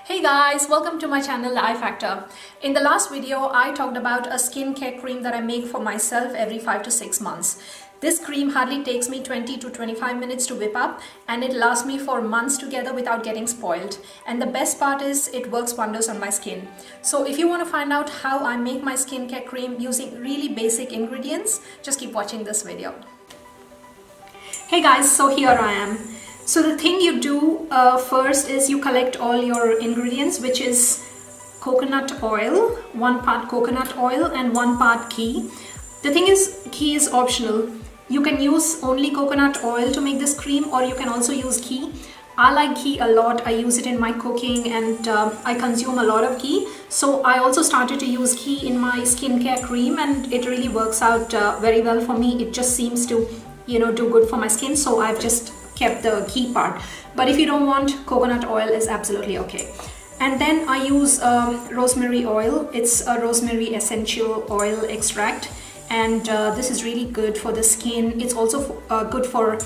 Hey guys, welcome to my channel The I Factor. In the last video, I talked about a skincare cream that I make for myself every 5 to 6 months. This cream hardly takes me 20 to 25 minutes to whip up and it lasts me for months together without getting spoiled. And the best part is it works wonders on my skin. So if you want to find out how I make my skincare cream using really basic ingredients, just keep watching this video. Hey guys, so here I am. So the thing you do first is you collect all your ingredients, which is coconut oil, 1 part coconut oil and 1 part ghee. The thing is, ghee is optional. You can use only coconut oil to make this cream, or you can also use ghee. I like ghee a lot. I use it in my cooking and I consume a lot of ghee. So I also started to use ghee in my skincare cream and it really works out very well for me. It just seems to, do good for my skin. So I've just kept the ghee part, but if you don't want, coconut oil is absolutely okay. And then I use rosemary oil. It's a rosemary essential oil extract, and this is really good for the skin. It's also good for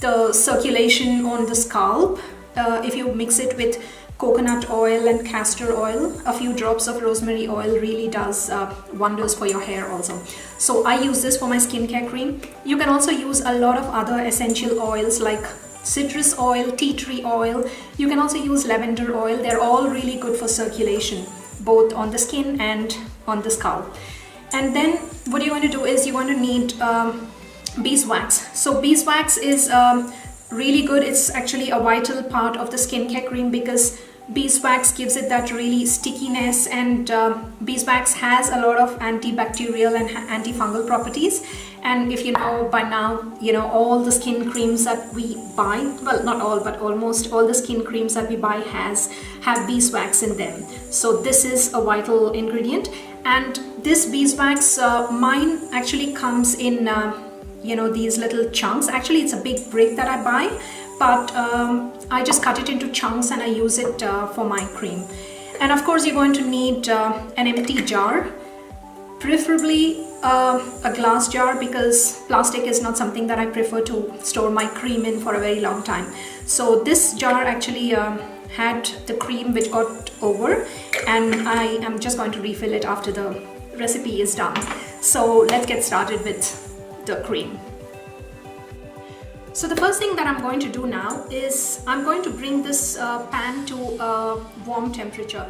the circulation on the scalp. If you mix it with coconut oil and castor oil, a few drops of rosemary oil really does wonders for your hair also. So I use this for my skincare cream. You can also use a lot of other essential oils like citrus oil, tea tree oil. You can also use lavender oil. They're all really good for circulation, both on the skin and on the scalp. And then what you're going to do is you're going to need beeswax. So beeswax is really good. It's actually a vital part of the skincare cream because beeswax gives it that really stickiness, and beeswax has a lot of antibacterial and antifungal properties. And if you know by now, all the skin creams that we buy, well, not all, but almost all the skin creams that we buy have beeswax in them. So this is a vital ingredient. And this beeswax, mine actually comes in these little chunks. Actually, it's a big brick that I buy, but I just cut it into chunks and I use it for my cream. And of course, you're going to need an empty jar, preferably a glass jar, because plastic is not something that I prefer to store my cream in for a very long time. So this jar actually had the cream which got over, and I am just going to refill it after the recipe is done. So let's get started with the cream. So the first thing that I'm going to do now is I'm going to bring this pan to a warm temperature.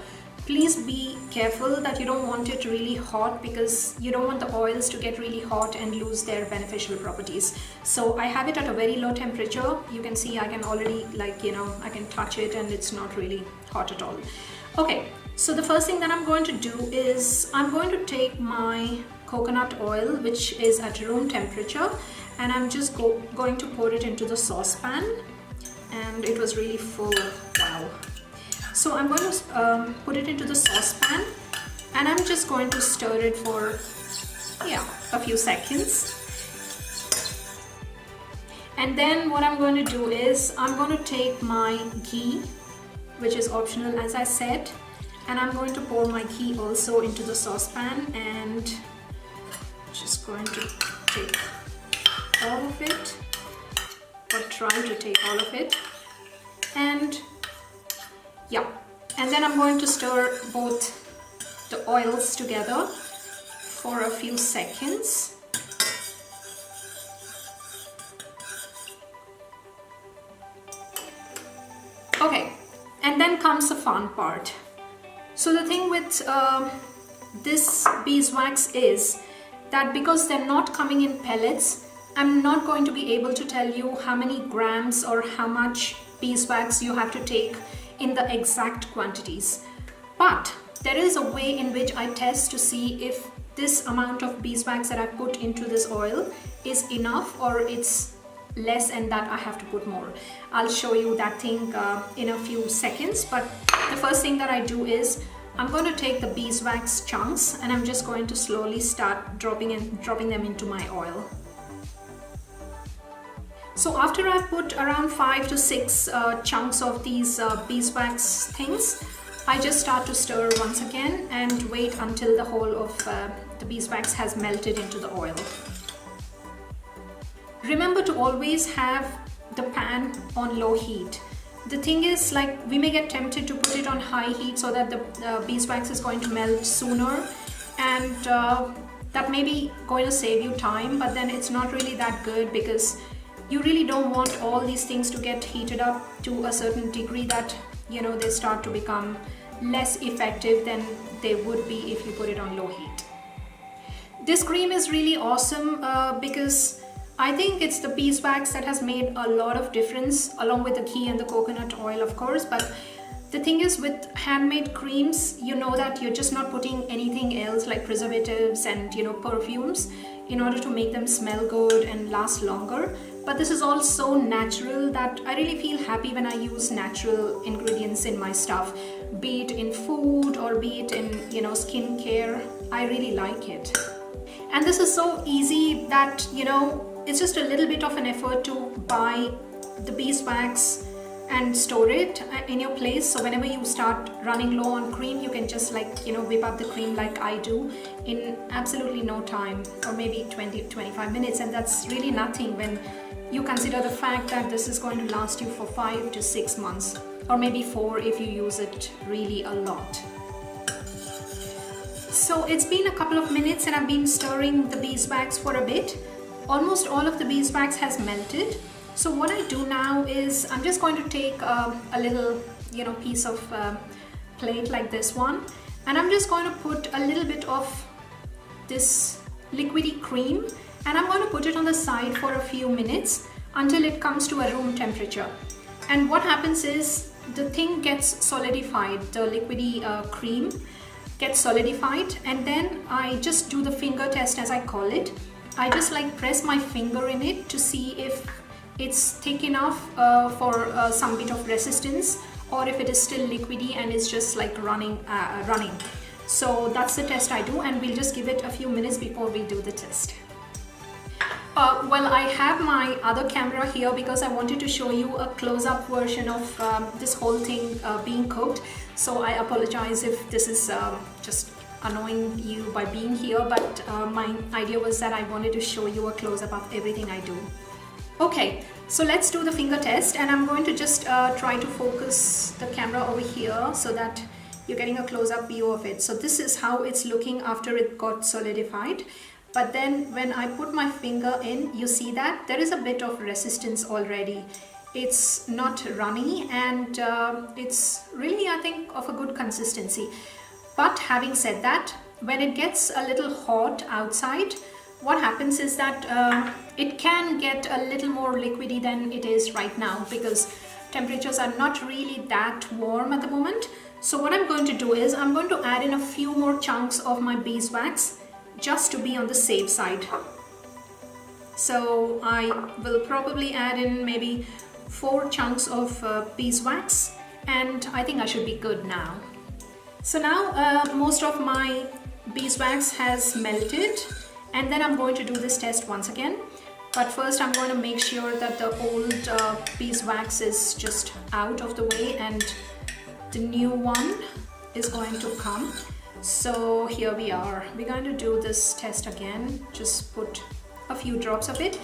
Please be careful that you don't want it really hot, because you don't want the oils to get really hot and lose their beneficial properties. So I have it at a very low temperature. You can see I can already I can touch it and it's not really hot at all. Okay, so the first thing that I'm going to do is I'm going to take my coconut oil, which is at room temperature, and I'm just going to pour it into the saucepan, and it was really full. Wow. So I'm going to put it into the saucepan, and I'm just going to stir it for a few seconds. And then what I'm going to do is I'm going to take my ghee, which is optional as I said, and I'm going to pour my ghee also into the saucepan, and just going to take all of it, or try to take all of it, and then I'm going to stir both the oils together for a few seconds. Okay, and then comes the fun part. So the thing with this beeswax is that because they're not coming in pellets, I'm not going to be able to tell you how many grams or how much beeswax you have to take in the exact quantities. But there is a way in which I test to see if this amount of beeswax that I put into this oil is enough or it's less and that I have to put more. I'll show you that thing in a few seconds, but the first thing that I do is I'm going to take the beeswax chunks and I'm just going to slowly start dropping them into my oil. So after I've put around 5 to 6 chunks of these beeswax things, I just start to stir once again and wait until the whole of the beeswax has melted into the oil. Remember to always have the pan on low heat. the thing is, like, we may get tempted to put it on high heat so that the beeswax is going to melt sooner, and that may be going to save you time, but then it's not really that good, because you really don't want all these things to get heated up to a certain degree that, you know, they start to become less effective than they would be if you put it on low heat. This cream is really awesome because I think it's the beeswax that has made a lot of difference, along with the ghee and the coconut oil, of course. But the thing is, with handmade creams, you know that you're just not putting anything else like preservatives and, you know, perfumes in order to make them smell good and last longer. But this is all so natural that I really feel happy when I use natural ingredients in my stuff, be it in food or be it in, you know, skincare. I really like it. And this is so easy that, you know, it's just a little bit of an effort to buy the beeswax and store it in your place. So whenever you start running low on cream, you can just, like, you know, whip up the cream like I do in absolutely no time, or maybe 20 to 25 minutes. And that's really nothing when you consider the fact that this is going to last you for 5 to 6 months, or maybe 4 if you use it really a lot. So it's been a couple of minutes and I've been stirring the beeswax for a bit. Almost all of the beeswax has melted. So what I do now is I'm just going to take a little, you know, piece of plate like this one, and I'm just going to put a little bit of this liquidy cream, and I'm going to put it on the side for a few minutes until it comes to a room temperature. And what happens is the thing gets solidified, the liquidy cream gets solidified, and then I just do the finger test, as I call it. I just like press my finger in it to see if it's thick enough for some bit of resistance, or if it is still liquidy and it's just like running. So that's the test I do, and we'll just give it a few minutes before we do the test. Well, I have my other camera here because I wanted to show you a close-up version of this whole thing being cooked. So I apologize if this is just annoying you by being here, but my idea was that I wanted to show you a close-up of everything I do. Okay, so let's do the finger test, and I'm going to just try to focus the camera over here so that you're getting a close-up view of it. So this is how it's looking after it got solidified. But then when I put my finger in, you see that there is a bit of resistance already. It's not runny, and it's really, I think, of a good consistency. But having said that, when it gets a little hot outside, what happens is that it can get a little more liquidy than it is right now, because temperatures are not really that warm at the moment. So what I'm going to do is I'm going to add in a few more chunks of my beeswax just to be on the safe side. So I will probably add in maybe 4 chunks of beeswax, and I think I should be good now. So now most of my beeswax has melted, and then I'm going to do this test once again. But first I'm going to make sure that the old beeswax is just out of the way and the new one is going to come. So here we are. We're going to do this test again. Just put a few drops of it,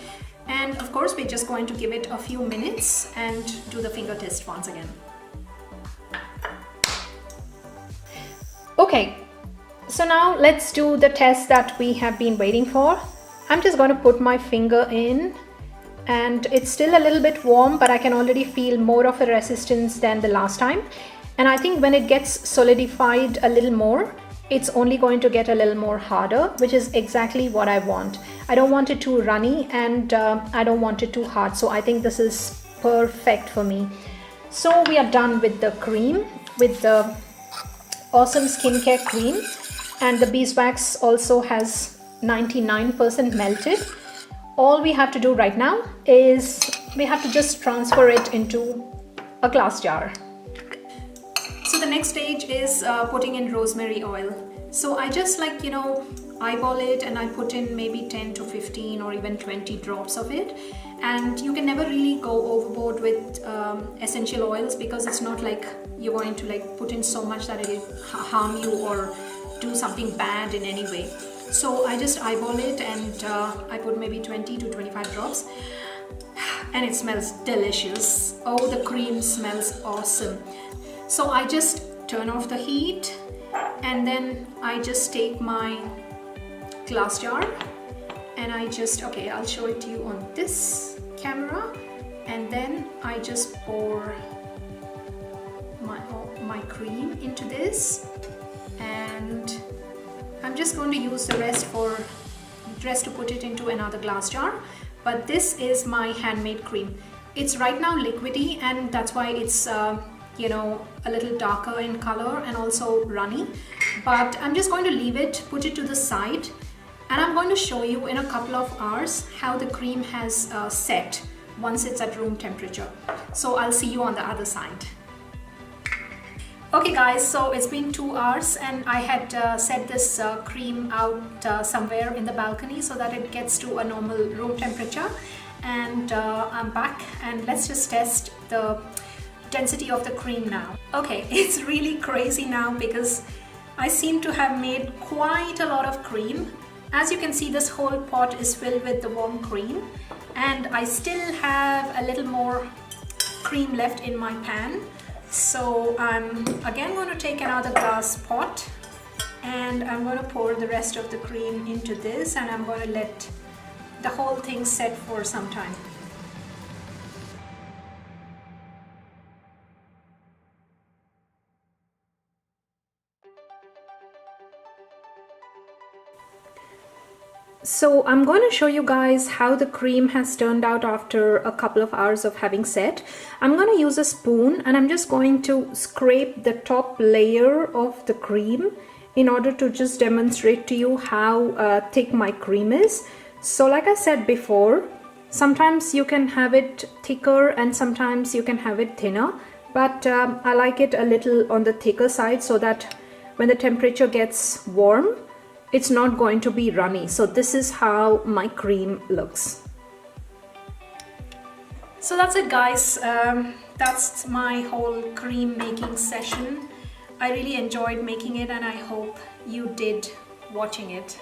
and of course we're just going to give it a few minutes and do the finger test once again. Okay, so now let's do the test that we have been waiting for. I'm just going to put my finger in, and it's still a little bit warm, but I can already feel more of a resistance than the last time. And I think when it gets solidified a little more, it's only going to get a little more harder, which is exactly what I want. I don't want it too runny, and I don't want it too hard. So I think this is perfect for me. So we are done with the cream, with the awesome skincare cream, and the beeswax also has 99% melted. All we have to do right now is we have to just transfer it into a glass jar. So the next stage is putting in rosemary oil. So I just like, you know, eyeball it, and I put in maybe 10 to 15 or even 20 drops of it. And you can never really go overboard with essential oils, because it's not like you're going to like put in so much that it will harm you or do something bad in any way. So I just eyeball it, and I put maybe 20 to 25 drops. and it smells delicious. Oh, the cream smells awesome. So I just turn off the heat and then I just take my glass jar and I just, okay, I'll show it to you on this camera, and then I just pour my cream into this, and I'm just going to use the rest to put it into another glass jar. But this is my handmade cream. It's right now liquidy, and that's why it's you know, a little darker in color and also runny. But I'm just going to leave it, put it to the side, and I'm going to show you in a couple of hours how the cream has set once it's at room temperature. So I'll see you on the other side. Okay guys, so it's been 2 hours and I had set this cream out somewhere in the balcony so that it gets to a normal room temperature, and I'm back, and let's just test the density of the cream now. Okay, it's really crazy now because I seem to have made quite a lot of cream. As you can see, this whole pot is filled with the warm cream, and I still have a little more cream left in my pan. So I'm again going to take another glass pot, and I'm going to pour the rest of the cream into this, and I'm going to let the whole thing set for some time. So I'm going to show you guys how the cream has turned out after a couple of hours of having set. I'm going to use a spoon, and I'm just going to scrape the top layer of the cream in order to just demonstrate to you how thick my cream is. So like I said before, sometimes you can have it thicker and sometimes you can have it thinner, but I like it a little on the thicker side so that when the temperature gets warm, it's not going to be runny. So this is how my cream looks. So that's it guys, that's my whole cream making session. I really enjoyed making it, and I hope you did watching it.